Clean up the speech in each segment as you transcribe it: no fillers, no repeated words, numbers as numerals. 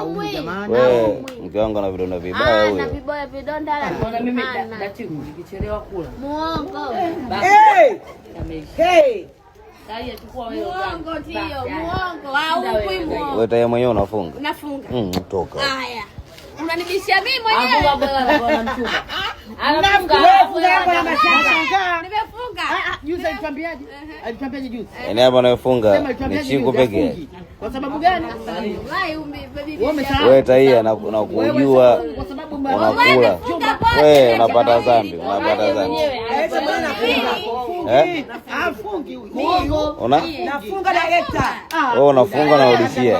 haumwi jamani. Wewe mke wangu ana vidonda vibaya huyo. Na vidonda la. Mbona mimi datiku nikichelewa kula. Muongo. Hey. Tayari chukua wewe. Muongo ndio, muongo. Haumwi muongo. Wewe tayari mwenyewe unafunga? Nafunga. Toka. Haya. Unanibishia mimi mwenyewe. Afunga bwana mchumba. Anafunga hapo na mashaka. Nimefunga. Juzi alituambiaje? Alituambiaje juzi? Yaani hapa anafunga ni chingo pekee. Kwa sababu gani? Wewe tayari na kujua unakula. Wewe unapata dhambi, unapata dhambi. Afungi Nafunga director. Wewe unafunga na udishia.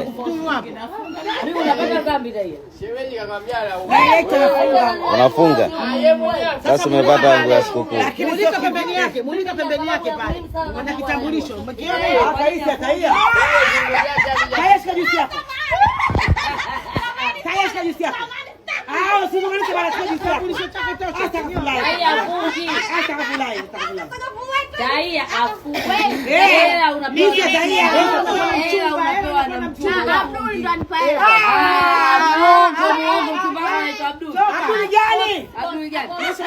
Mimi unapata dhambi dai. Shemeji kakwambia Unafunga? Sasa umepata nguo ya sikukuu. Mulika pembeni yake pale. Ana kitambulisho. Kaia. Kaia shika juice yako. Kaia shika juice yako. Usimulike bana shika juice yako. Atakufulai. Atakufulai. Tayari afunge. Hela unapewa. Hela unapewa na mchumba. Abdul ndo anipa hela. Muongo mchumba anaitwa Abdul. Abdul gani? Abdul gani? Bosi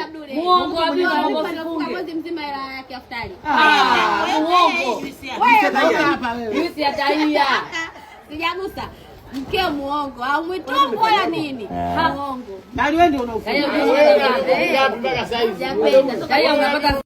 Abdul. Muongo Abdul anafunga mwezi mzima hela yake iftari. Muongo. Wewe hapa wewe. Yusi ya Tayia. Sijagusa. Mkeo muongo au mwitongo wala nini? Muongo. Bali wewe ndio unafunga. Tayari unapata